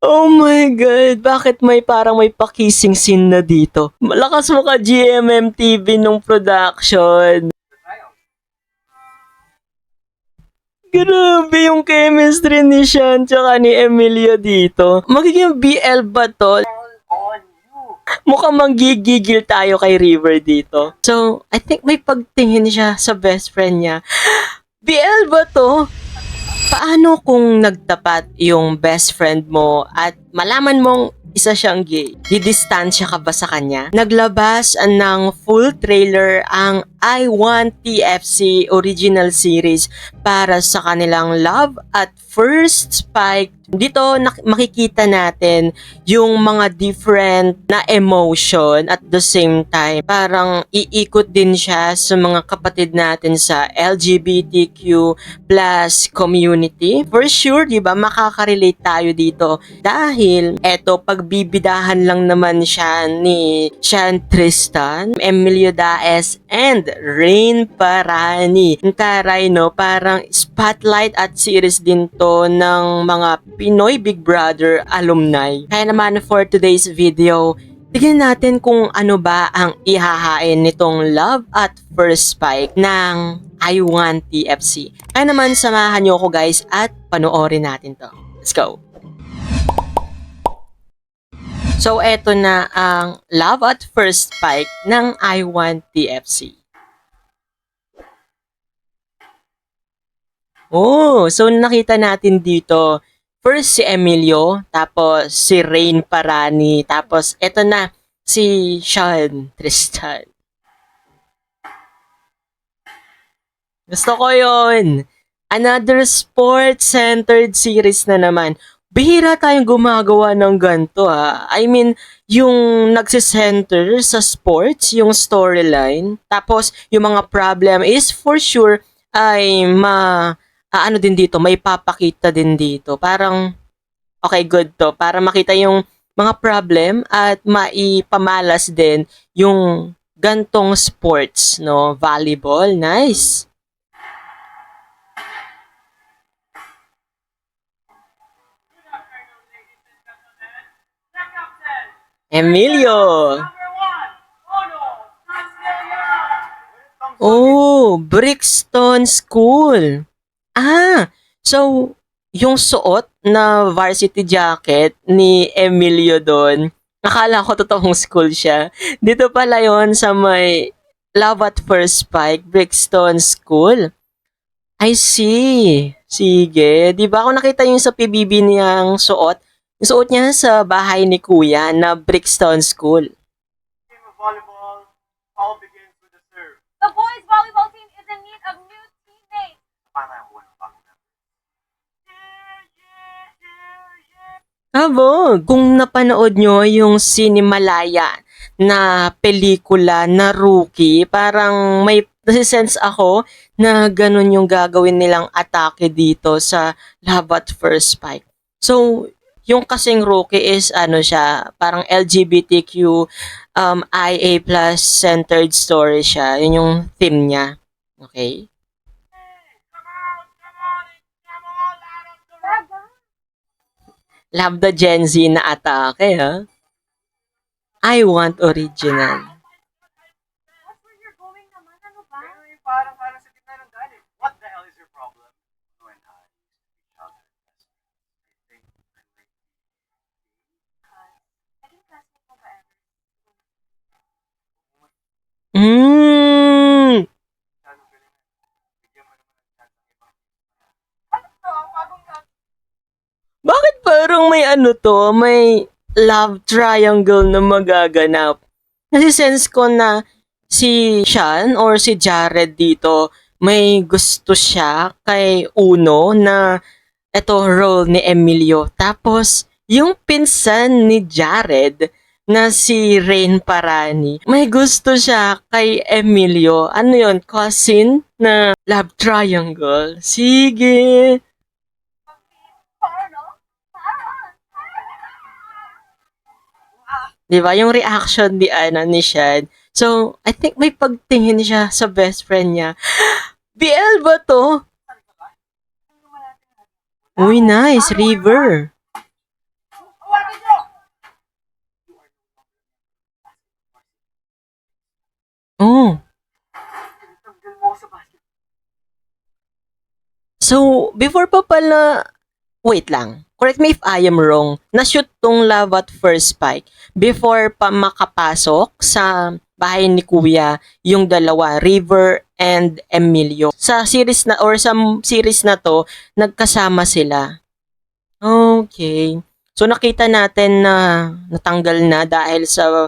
Oh my God, bakit parang may pa-kissing scene na dito? Malakas mo ka GMMTV nung production. Grabe yung chemistry ni Sean tsaka ni Emilio dito. Magiging BL ba to? Mukhang manggigigil tayo kay River dito. So, I think may pagtingin siya sa best friend niya. BL ba to? Paano kung nagtapat yung best friend mo at malaman mong isa siyang gay? Didistansya ka ba sa kanya? Naglabas ng full trailer ang I Want TFC original series para sa kanilang Love at First Spike. Dito makikita natin yung mga different na emotion at the same time. Parang iikot din siya sa mga kapatid natin sa LGBTQ plus community. For sure, di ba, makaka-relate tayo dito. Dahil, eto, pagbibidahan lang naman siya ni Sean Tristan, Emilio Daes, and Rain Parani. Taray, no, parang spotlight at series din to ng mga Pinoy Big Brother alumni. Kaya naman for today's video, tignan natin kung ano ba ang ihahain nitong Love at First Spike ng I Want TFC. Kaya naman samahan nyo ako guys at panoorin natin to. Let's go! So eto na ang Love at First Spike ng I Want TFC. Oh, so nakita natin dito, first si Emilio, tapos si Rain Parani, tapos eto na si Sean Tristan. Gusto ko yon. Another sports-centered series na naman. Bihira tayong gumagawa ng ganito ha. I mean, yung nagsisenter sa sports, yung storyline, tapos yung mga problem is for sure ay ano din dito, may papakita din dito. Parang, okay, good to. Para makita yung mga problem at maipamalas din yung gantong sports, no? Volleyball, nice. Emilio. Oh, Brixton School. Ah, so yung suot na varsity jacket ni Emilio doon, akala ko totoong school siya. Dito pala yon sa may Love at First Spike, Brixton School. I see. Sige. Di ba ako nakita yung sa PBB niyang suot? Yung suot niya sa bahay ni Kuya na Brixton School. Volleyball all begins with a serve. The boys volleyball team is in need of new teammates. Kabog, kung napanood nyo yung Cinemalaya na pelikula na Rookie, parang may nasi-sense ako na ganun yung gagawin nilang atake dito sa Love at First Spike. So, yung kasing Rookie is ano siya, parang LGBTQ IA plus centered story siya. Yun yung theme niya. Okay? Love the Gen Z na atake, ha? I want original. That's where you're going naman, ano ba? Pero yung parang sa gitna ng galit. What the hell is your problem? When I each other. I think I like Naging classmate mo ba ever? Mm. masyadong galing. Bigyan mo naman ng chance ng ibang Ano to? Bagong class. Bakit parang may ano to, may love triangle na magaganap? Nasi-sense ko na si Sean or si Jared dito, may gusto siya kay Uno na eto role ni Emilio. Tapos, yung pinsan ni Jared na si Rain Parani, may gusto siya kay Emilio. Ano yon, cousin na love triangle? Sige. Di ba? Yung reaction ni Shad. So, I think may pagtingin siya sa best friend niya. BL ba to? Uy, nice. River. So, before pa pala, wait lang. Correct me if I am wrong. Na-shoot tong Love at First Spike before pa makapasok sa bahay ni Kuya yung dalawa, River and Emilio. Sa series na or sa series na to, nagkasama sila. Okay. So nakita natin na natanggal na dahil sa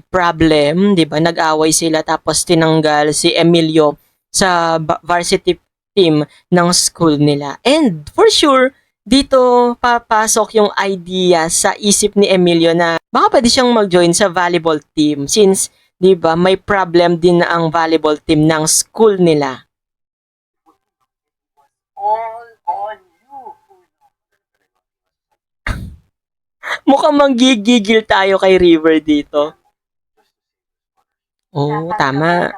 problem, 'di ba? Nag-away sila tapos tinanggal si Emilio sa varsity team ng school nila. And for sure, dito papasok yung idea sa isip ni Emilio na baka pwede siyang mag-join sa volleyball team since 'di ba may problem din na ang volleyball team ng school nila. All on you. Mukhang manggigigil tayo kay River dito. Oo, tama.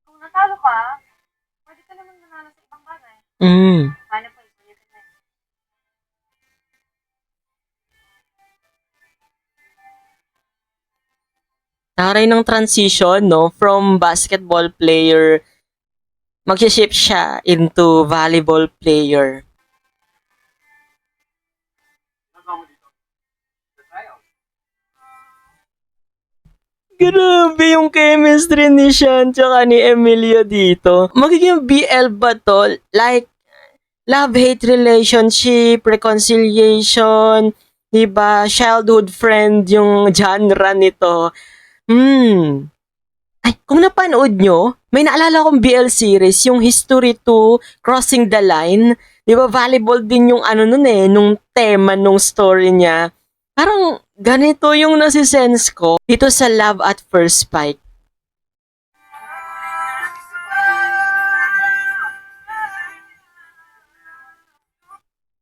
Kung natalo ka, pwede ka naman nanalo sa ibang bagay. Paano po ito? Taray ng transition, no? From basketball player, mag-shift siya into volleyball player. Nagawa mo dito. The tryout. Grabe yung chemistry ni Sean tsaka ni Emilio dito. Magiging BL ba to? Like, love-hate relationship, reconciliation, diba? Childhood friend yung genre nito. Ay, kung napanood nyo, may naalala akong BL series, yung History 2, Crossing the Line. Di ba, volleyball din yung ano nun nung tema nung story niya. Parang ganito yung nasisense ko dito sa Love at First Spike.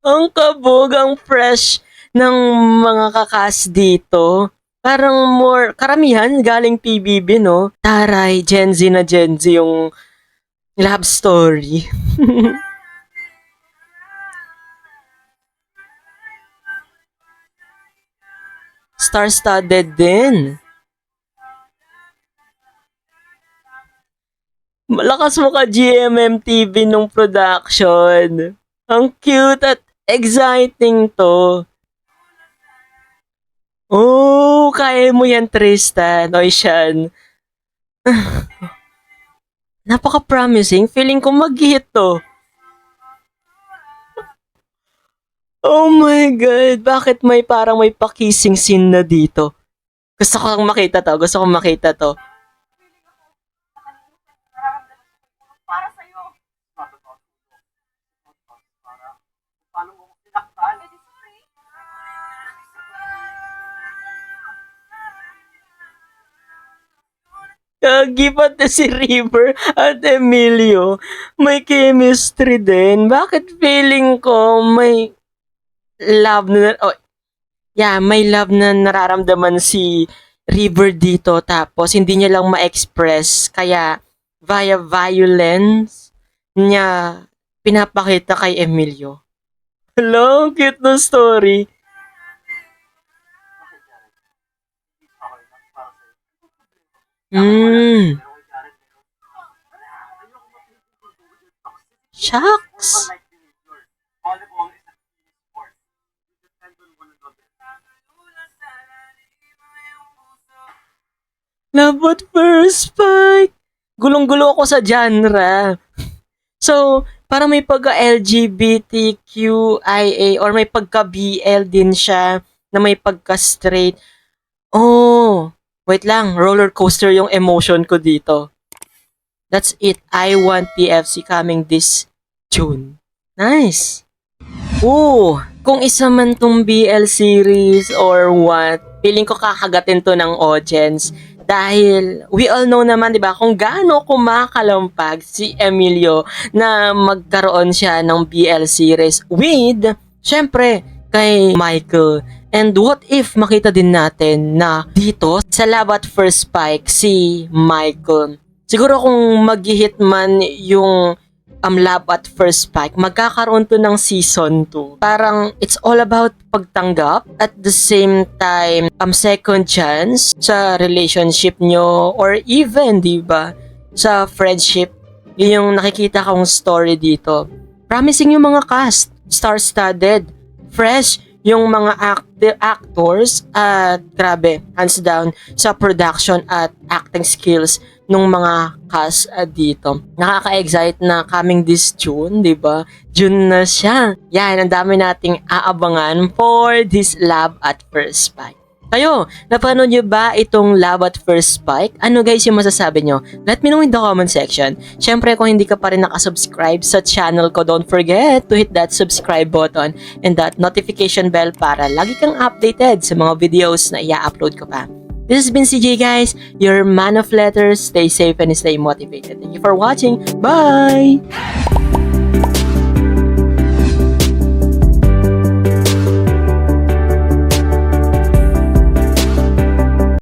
Ang kabog, ang fresh ng mga kakas dito. Parang more, karamihan galing PBB, no? Taray, Gen Z na Gen Z yung love story. Star-studded din. Malakas mo ka GMM TV nung production. Ang cute at exciting to. Oh, kaya mo yan, Tristan. Oy, Sean. Napaka-promising. Feeling ko mag-hit to. Oh my God. Bakit may parang may pakissing scene na dito? Gusto ko makita to. Gusto ko makita to. Para sa'yo. Para paano mo ko pinaktan. Pwede, sorry. Kagipat na si River at Emilio. May chemistry din. Bakit feeling ko may love na... Oh, yeah, may love na nararamdaman si River dito. Tapos hindi niya lang ma-express. Kaya via violence niya pinapakita kay Emilio. Hello, cute na story. Bakit yan? Hindi ako lang para sa'yo. Mm. Pero kay Jared, ayoko mapipigil yung toxic. Shucks. Like behavior. Volleyball is a team sport. You depend on one another. Love at first spike. Gulong-gulo ako sa genre. So, parang may pagka-LGBTQIA or may pagka-BL din siya na may pagka-straight. Oh, wait lang. Roller coaster yung emotion ko dito. That's it. I Want TFC coming this June. Nice. Oh, kung isa man tong BL series or what, feeling ko kakagatin to ng audience. Dahil we all know naman, di ba, kung gaano kumakalampag si Emilio na magkaroon siya ng BL series with, syempre, kay Michael. And what if makita din natin na dito sa Love at First Spike si Michael. Siguro kung mag-hit man yung Love at First Spike, magkakaroon to ng season 2. Parang it's all about pagtanggap at the same time second chance sa relationship nyo or even, di ba, sa friendship Yun yung nakikita kong story dito. Promising yung mga cast. Star-studded. Fresh yung mga actors at grabe, hands down sa production at acting skills nung mga cast dito. Nakaka-excite na coming this June, di ba? June na siya. Yan, ang dami nating aabangan for this Love at First Spike. Kayo, napanood nyo ba itong Love at First Spike? Ano guys yung masasabi nyo? Let me know in the comment section. Syempre, kung hindi ka pa rin nakasubscribe sa channel ko, don't forget to hit that subscribe button and that notification bell para lagi kang updated sa mga videos na i-upload ko pa. This has been CJ guys, your man of letters. Stay safe and stay motivated. Thank you for watching. Bye!